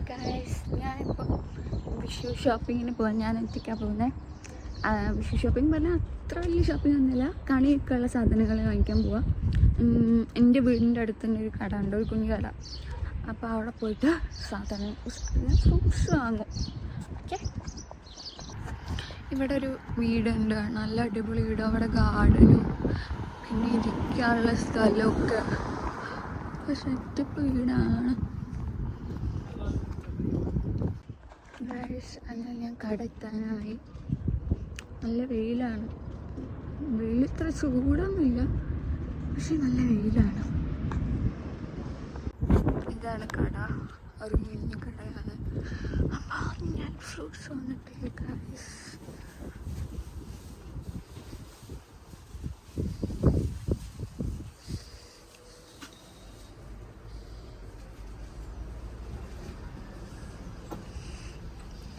Guys, ഞാനിപ്പോൾ വിഷു ഷോപ്പിങ്ങിന് പോകാൻ ഞാൻ എത്തിക്കാൻ പോകുന്നത്. വിഷു ഷോപ്പിംഗ് പറഞ്ഞാൽ അത്ര വലിയ ഷോപ്പിംഗ് ഒന്നുമില്ല, കണിയൊക്കെ ഉള്ള സാധനങ്ങൾ വാങ്ങിക്കാൻ പോവാം. എൻ്റെ വീടിൻ്റെ അടുത്ത് തന്നെ ഒരു കട ഉണ്ട്, ഒരു കുഞ്ഞു കട. അപ്പോൾ അവിടെ പോയിട്ട് ഫ്രൂട്ട്സ് വാങ്ങും. ഓക്കെ, ഇവിടെ ഒരു വീടുണ്ട്, നല്ല അടിപൊളി വീട്. അവിടെ ഗാർഡനും പിന്നെ ഇരിക്കാനുള്ള സ്ഥലമൊക്കെ സെറ്റപ്പ് വീടാണ്. അങ്ങനെ ഞാൻ കട എത്താനായി. നല്ല വെയിലാണ്. വെയിൽ ഇത്ര ചൂടൊന്നുമില്ല, പക്ഷെ നല്ല വെയിലാണ്. ഇതാണ് കട, ഒരു കുഞ്ഞു കടയാണ്. അപ്പം ഞാൻ ഫ്രൂട്ട്സ് വന്നിട്ട് ഗൈസ്.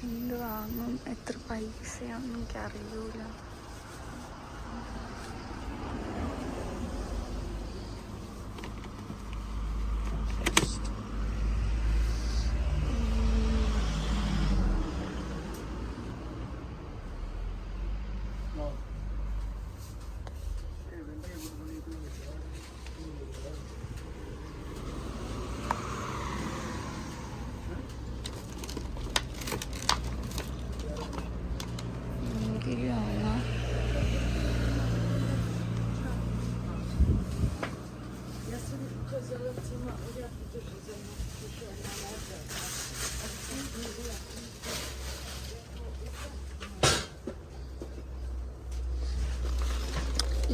എന്ത് വാങ്ങും, എത്ര പൈസയാണെന്ന് എനിക്കറിയൂല.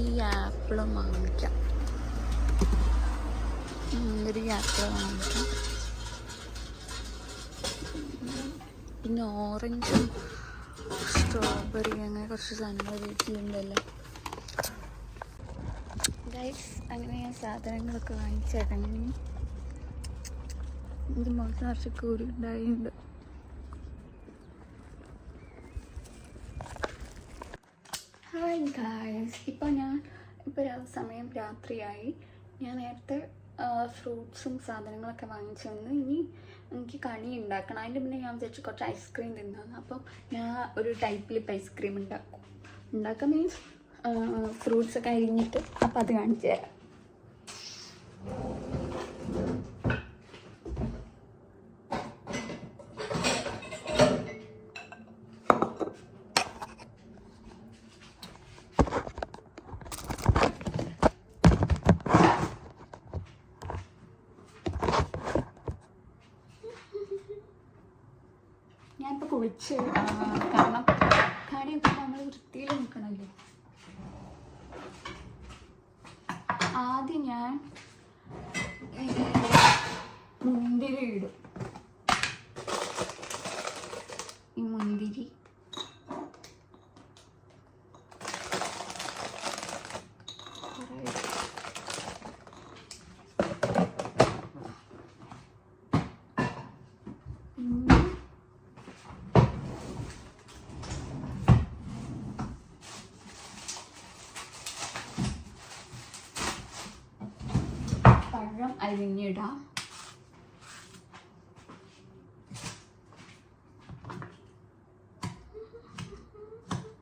ഈ ആപ്പിളും വാങ്ങിക്കാം. ഒരു ആപ്പിൾ വാങ്ങിക്കാം. പിന്നെ ഓറഞ്ചും സ്ട്രോബെറി അങ്ങനെ കുറച്ച് സാധനങ്ങൾ വീട്ടിലുണ്ടല്ലോ. ഗൈസ്, അങ്ങനെ ഞാൻ സാധനങ്ങളൊക്കെ വാങ്ങിച്ചിറങ്ങി. ഇത് മുഖത്ത് നിറച്ച് കൂടി ഉണ്ടായിട്ടുണ്ട്. ഹായ് ഗൈസ്, ഇപ്പോൾ സമയം രാത്രിയായി. ഞാൻ നേരത്തെ ഫ്രൂട്ട്സും സാധനങ്ങളൊക്കെ വാങ്ങിച്ചു വന്ന്. ഇനി എനിക്ക് കണി ഉണ്ടാക്കണം. അതിൻ്റെ മുന്നേ ഞാൻ വിചാരിച്ചു കുറച്ച് ഐസ്ക്രീം തിന്നാണ്. അപ്പം ഞാൻ ഒരു ടൈപ്പിൽ ഇപ്പോൾ ഐസ്ക്രീം ഉണ്ടാക്കാം മീൻസ് ഫ്രൂട്ട്സൊക്കെ അരിഞ്ഞിട്ട്. അപ്പം അത് കാണിച്ചു തരാം. ഞാനിപ്പോൾ കുളിച്ച്, കാരണം കണിയൊക്കെ നമ്മൾ വൃത്തിയിൽ നിൽക്കണമല്ലോ. ആദ്യം ഞാൻ മുന്തിരി ഇടും. ഈ മുന്തിരി പഴം അരിഞ്ഞിടാം.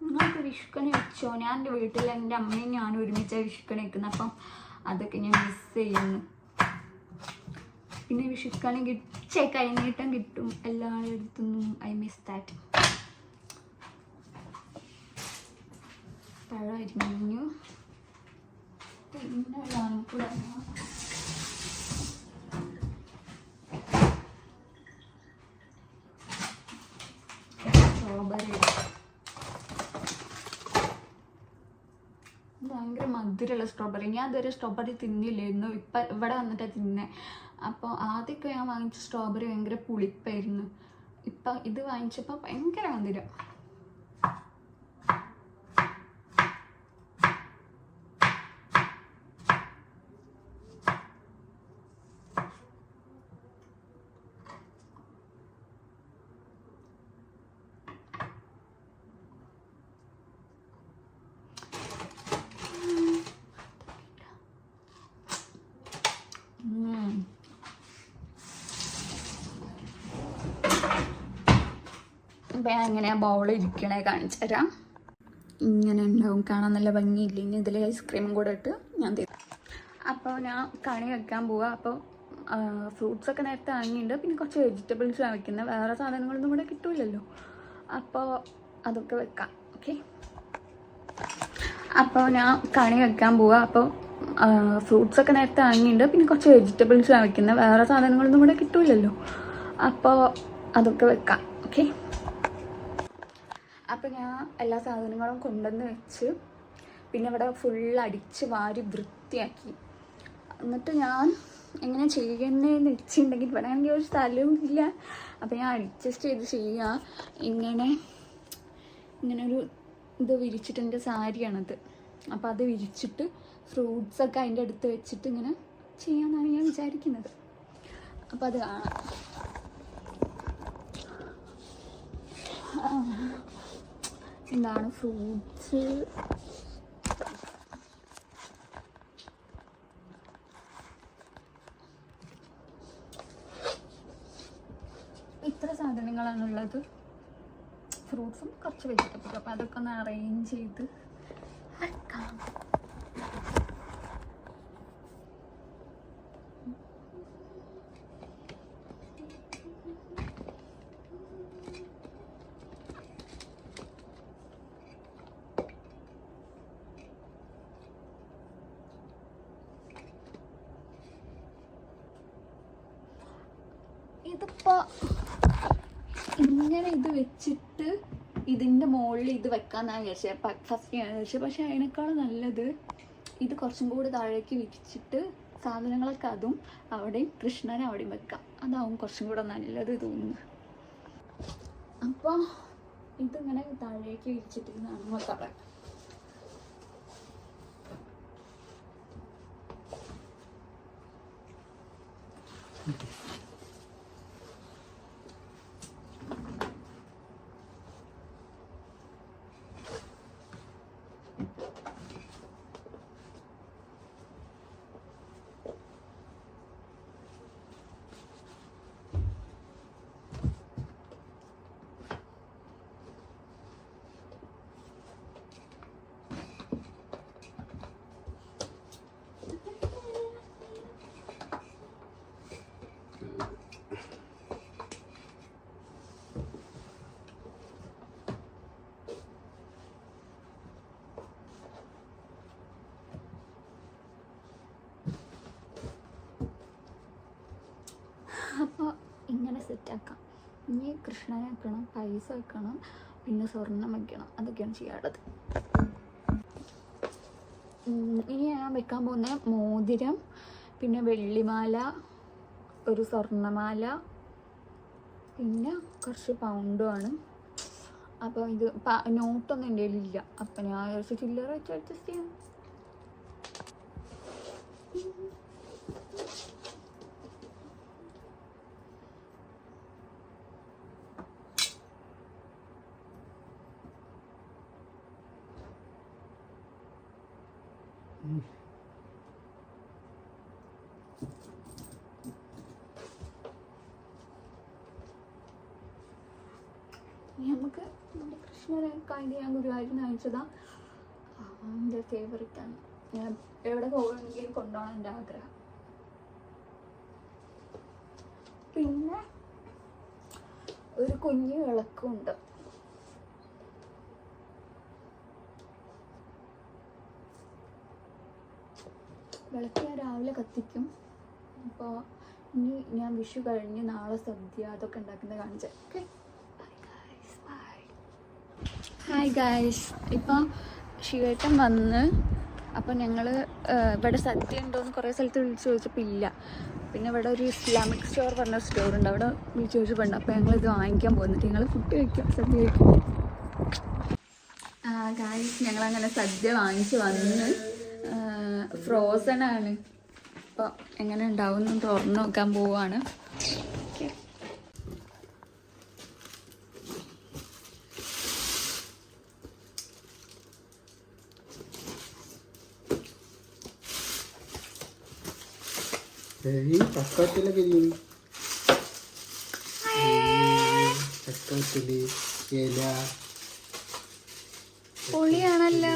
നിങ്ങൾക്ക് വിഷുക്കണി വെച്ചോ? ഞാൻ എൻ്റെ വീട്ടിൽ എൻ്റെ അമ്മയും ഞാനും ഒരുമിച്ചാണ് വിഷുക്കണി വെക്കുന്നത്. അപ്പം അതൊക്കെ ഞാൻ മിസ് ചെയ്യുന്നു. പിന്നെ വിഷുക്കണി കൈനീട്ടം കിട്ടും എല്ലായിടത്തുനിന്നും. I miss that. പഴം അരിഞ്ഞു. പിന്നെ കൂടെ സ്ട്രോബെറി. ഭയങ്കര മധുരമുള്ള സ്ട്രോബെറി. ഞാൻ ഇതുവരെ സ്ട്രോബെറി തിന്നില്ലായിരുന്നു. ഇപ്പം ഇവിടെ വന്നിട്ടാണ് തിന്നെ. അപ്പോൾ ആദ്യമൊക്കെ ഞാൻ വാങ്ങിച്ച സ്ട്രോബെറി ഭയങ്കര പുളിപ്പായിരുന്നു. ഇപ്പം ഇത് വാങ്ങിച്ചപ്പോൾ ഭയങ്കര മധുരം. അപ്പോൾ ഞാൻ എങ്ങനെ ബൗൾ ഇരിക്കണേ കാണിച്ചു തരാം. ഇങ്ങനെ ഉണ്ടാവും, കാണാൻ നല്ല ഭംഗിയില്ല. ഇനി ഇതിൽ ഐസ്ക്രീമും കൂടെ ഇട്ട് ഞാൻ തരും. അപ്പോൾ ഞാൻ കണി വെക്കാൻ പോവാം. അപ്പോൾ ഫ്രൂട്ട്സൊക്കെ നേരത്തെ വാങ്ങിയിട്ടുണ്ട്. പിന്നെ കുറച്ച് വെജിറ്റബിൾസ് വയ്ക്കുന്നത്, വേറെ സാധനങ്ങളൊന്നും ഇവിടെ കിട്ടില്ലല്ലോ. അപ്പോൾ അതൊക്കെ വെക്കാം. ഓക്കെ, അപ്പോൾ ഞാൻ കണി വെക്കാൻ പോവാം. അപ്പോൾ ഫ്രൂട്ട്സൊക്കെ നേരത്തെ വാങ്ങിയിട്ടുണ്ട്. പിന്നെ കുറച്ച് വെജിറ്റബിൾസ് വയ്ക്കുന്നത്, വേറെ സാധനങ്ങളൊന്നും ഇവിടെ കിട്ടില്ലല്ലോ. അപ്പോൾ അതൊക്കെ വെക്കാം. ഓക്കെ, അപ്പോൾ ഞാൻ എല്ലാ സാധനങ്ങളും കൊണ്ടുവന്ന് വെച്ച് പിന്നെ ഇവിടെ ഫുൾ അടിച്ച് വാരി വൃത്തിയാക്കി. എന്നിട്ട് ഞാൻ എങ്ങനെ ചെയ്യുന്നതെന്ന് വെച്ചിട്ടുണ്ടെങ്കിൽ ഇവിടെ ആണെങ്കിൽ ഒരു സ്ഥലവും ഇല്ല. അപ്പോൾ ഞാൻ അഡ്ജസ്റ്റ് ചെയ്ത് ചെയ്യുക. ഇങ്ങനെ ഒരു ഇത് വിരിച്ചിട്ട്, എൻ്റെ സാരിയാണത്. അപ്പോൾ അത് വിരിച്ചിട്ട് ഫ്രൂട്ട്സൊക്കെ അതിൻ്റെ അടുത്ത് വെച്ചിട്ട് ഇങ്ങനെ ചെയ്യാമെന്നാണ് ഞാൻ വിചാരിക്കുന്നത്. അപ്പോൾ അത് കാണാം. എന്താണ് ഫ്രൂട്ട്സ്, ഇത്ര സാധനങ്ങളാണുള്ളത്. ഫ്രൂട്ട്സും കുറച്ച് വെജിറ്റബിൾസും. അപ്പോൾ അതൊക്കെ ഒന്ന് അറേഞ്ച് ചെയ്ത് വെക്കാം. ഇതിപ്പോൾ ഇങ്ങനെ ഇത് വെച്ചിട്ട് ഇതിൻ്റെ മുകളിൽ ഇത് വെക്കാമെന്നാണ് വിചാരിച്ചത്. ഫസ്റ്റ് ഞാൻ വിചാരിച്ചത്. പക്ഷേ അതിനേക്കാളും നല്ലത് ഇത് കുറച്ചും കൂടി താഴേക്ക് വിരിച്ചിട്ട് സാധനങ്ങളൊക്കെ അതും അവിടെയും കൃഷ്ണനെ അവിടെയും വെക്കാം. അതാവും കുറച്ചും കൂടെ നല്ലത് തോന്നുന്നു. അപ്പോൾ ഇതിങ്ങനെ താഴേക്ക് വിരിച്ചിട്ട് നമ്മൾ പറയാം. അപ്പോൾ ഇങ്ങനെ സെറ്റാക്കാം. ഇനി കൃഷ്ണനെ വെക്കണം, പൈസ വെക്കണം, പിന്നെ സ്വർണം വെക്കണം. അതൊക്കെയാണ് ചെയ്യാറുള്ളത്. ഇനി ഞാൻ വെക്കാൻ പോകുന്ന മോതിരം, പിന്നെ വെള്ളിമാല, ഒരു സ്വർണ്ണമാല, പിന്നെ കുറച്ച് പൗണ്ടുമാണ്. അപ്പോൾ ഇത് നോട്ടൊന്നും എൻ്റെ കയ്യിലില്ല. അപ്പം ഞാൻ കുറച്ച് ചില്ലറ വെച്ച് അഡ്ജസ്റ്റ് ചെയ്യാം. നമുക്ക് നമ്മുടെ കൃഷ്ണനെ കഴിഞ്ഞ് ഞാൻ ഗുരുവായൂരിൽ അയച്ചതാണ്. എൻ്റെ ഫേവറേറ്റാണ്. ഞാൻ എവിടെ പോകണമെങ്കിലും കൊണ്ടുപോകണം എൻ്റെ ആഗ്രഹം. പിന്നെ ഒരു കുഞ്ഞു വിളക്കുണ്ട്. വിളക്ക് ഞാൻ രാവിലെ കത്തിക്കും. അപ്പോൾ ഇനി ഞാൻ വിഷു കഴിഞ്ഞ് നാളെ സദ്യ അതൊക്കെ ഉണ്ടാക്കുന്നത് കാണിച്ചേ. Okay, hi guys. ഇപ്പോൾ ശിവേട്ടൻ വന്ന് അപ്പോൾ ഞങ്ങൾ ഇവിടെ സദ്യ ഉണ്ടോയെന്ന് കുറേ സ്ഥലത്ത് വിളിച്ച് ചോദിച്ചപ്പോൾ ഇല്ല. പിന്നെ ഇവിടെ ഒരു ഇസ്ലാമിക് സ്റ്റോർ പറഞ്ഞ സ്റ്റോറുണ്ട്, അവിടെ വിളിച്ച് ചോദിച്ചപ്പോൾ ഉണ്ട്. അപ്പോൾ ഞങ്ങളിത് വാങ്ങിക്കാൻ പോകുന്നിട്ട് ഞങ്ങൾ ഫുഡ് കഴിക്കും, സദ്യ കഴിക്കും. ഗായ്സ്, ഞങ്ങളങ്ങനെ സദ്യ വാങ്ങിച്ച് വന്ന് ഫ്രോസൺ ആണ്. അപ്പോൾ എങ്ങനെ ഉണ്ടാവും എന്ന് തുറന്ന് നോക്കാൻ പോവാണ്. ചക്കവത്തിലൊക്കെ ചക്കവത്തില് ഇല. പൊളിയാണല്ലോ.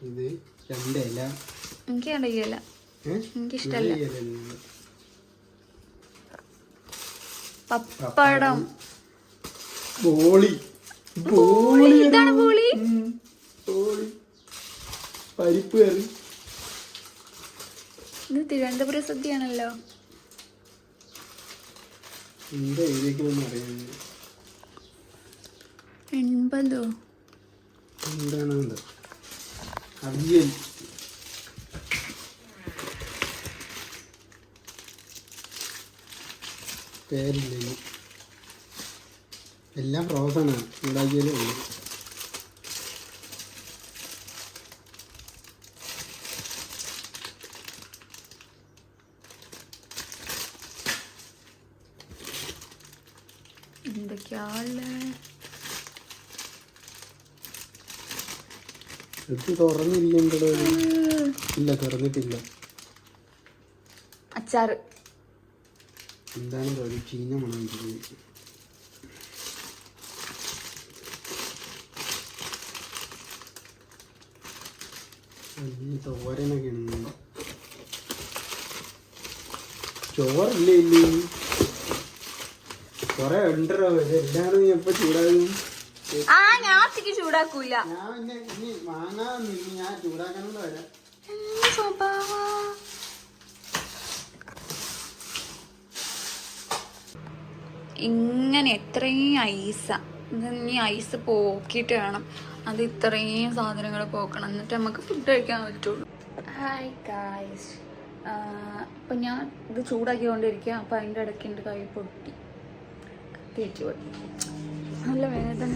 ഇത് 2 ഇല. എനിക്ക് ഇല, എനിക്കിഷ്ടല്ല. പപ്പടം, ബോളി. ഇതാണ് ബോളി. പരിപ്പ് കറി. ഇത് തിരുവനന്തപുരം സദ്യയാണല്ലോ. എന്താ എഴുതിയൊന്നും അറിയാൻ. 80 എന്താണെന്ത് അവിയൽ. പേരില്ല. എല്ലാം ഫ്രോസണാണ്, ഉണ്ടാക്കിയാലേ ഉള്ളൂ. എന്തൊക്കെയാള് ഇത് തുറന്നിരിക്കണ്ടോ? ഇല്ല, തുറന്നിട്ടില്ല. അച്ചാറ്. എന്താണ് ഒരു ചീന മണം ഇരിക്കുന്നത്. തോരനൊക്കെ ഉണ്ട്. ചോറില്ലേ ഇല്ലേ? കൊറേ ഉണ്ടോ. ഇതെല്ലാം എപ്പോ ചൂടാകും? ഞാൻ ഒറ്റയ്ക്ക് ചൂടാക്കൂല. ഞാൻ പിന്നെ ഇനി വാങ്ങാന്നില്ല, ഞാൻ ചൂടാക്കാനൊന്നും വരാം. ഇങ്ങനെ എത്രയും ഐസാ. ഇനി ഐസ് പോക്കിയിട്ട് വേണം അത് ഇത്രയും സാധനങ്ങൾ പോക്കണം, എന്നിട്ട് നമുക്ക് ഫുഡ് കഴിക്കാൻ പറ്റുള്ളൂ. ഹായ് ഗായ്സ്, അപ്പം ഞാൻ ഇത് ചൂടാക്കിക്കൊണ്ടിരിക്കുക. അപ്പം അതിൻ്റെ ഇടയ്ക്ക് എൻ്റെ കൈ പൊട്ടി, തേച്ച് പൊട്ടി. നല്ല വേദന.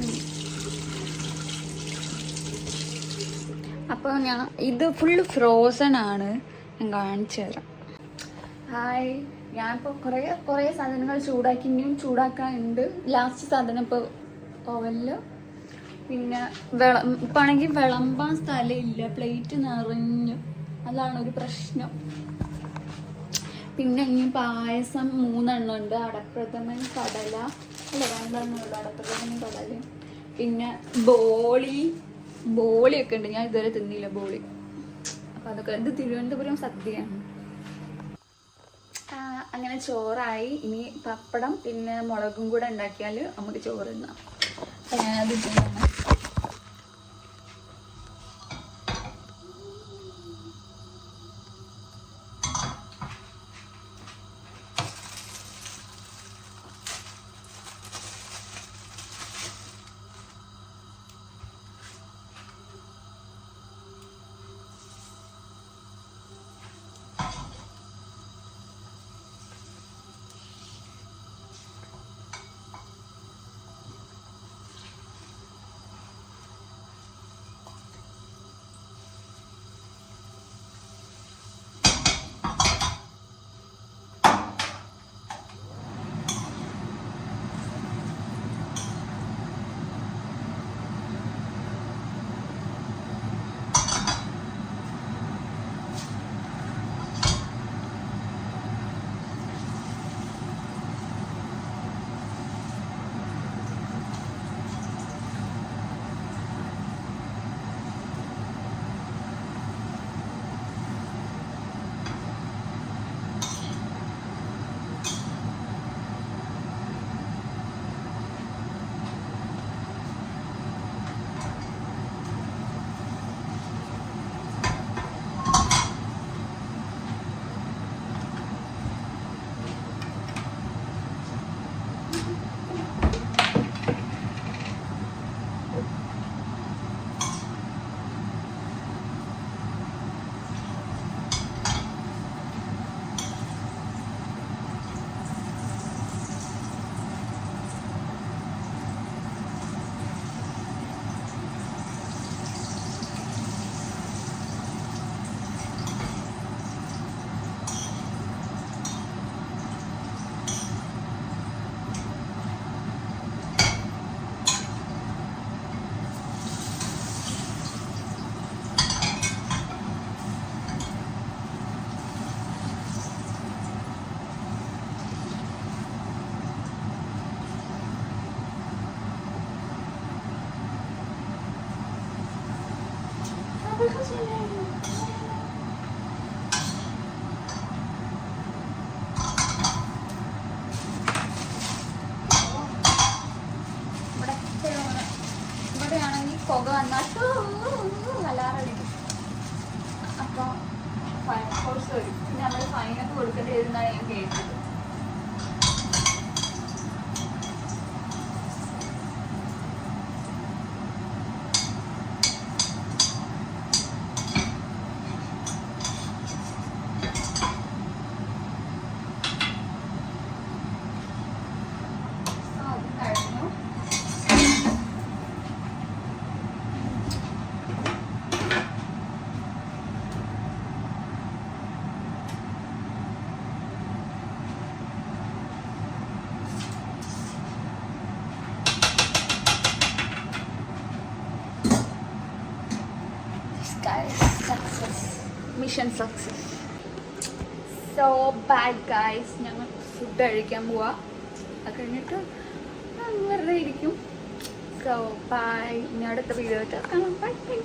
അപ്പോൾ ഞാൻ ഇത് ഫുള്ള് ഫ്രോസൺ ആണ്, ഞാൻ കാണിച്ചു തരാം. ഹായ്, ഞാനിപ്പോൾ കുറേ സാധനങ്ങൾ ചൂടാക്കി, ഇനിയും ചൂടാക്കാനുണ്ട്. ലാസ്റ്റ് സാധനം ഇപ്പോൾ ഓവനിൽ. പിന്നെ ഇപ്പം ആണെങ്കിൽ വിളമ്പാൻ സ്ഥലമില്ല, പ്ലേറ്റ് നിറഞ്ഞു, അതാണ് ഒരു പ്രശ്നം. പിന്നെ ഇനി പായസം 3 എണ്ണം ഉണ്ട്. അടപ്രഥമൻ, കടല, അല്ല 2 എണ്ണം ഉള്ളു, അടപ്രഥമൻ, കടലയും. പിന്നെ ബോളിയൊക്കെ ഉണ്ട്. ഞാൻ ഇതുവരെ തിന്നില്ല ബോളി. അപ്പം അതൊക്കെ. ഇത് തിരുവനന്തപുരം സദ്യയാണ്. അങ്ങനെ ചോറായി. ഇനി പപ്പടം പിന്നെ മുളകും കൂടെ ഉണ്ടാക്കിയാൽ നമുക്ക് ചോറ് തിന്നാം. അപ്പം ഞാനത് തിന്നാണ്. കോഴ്സ് വരും. പിന്നെ നമ്മൾ ഫൈനൊക്കെ കൊടുക്കേണ്ടി വരുന്നതാണ് ഞാൻ കേട്ടത്. Mission success. So bye guys, ഞങ്ങൾ ഫുഡ് കഴിക്കാൻ പോവാ. അത് കഴിഞ്ഞിട്ട് വെറുതെ ഇരിക്കും. So bye. ഇനി അടുത്ത വീഡിയോ കാണാം. Bye by.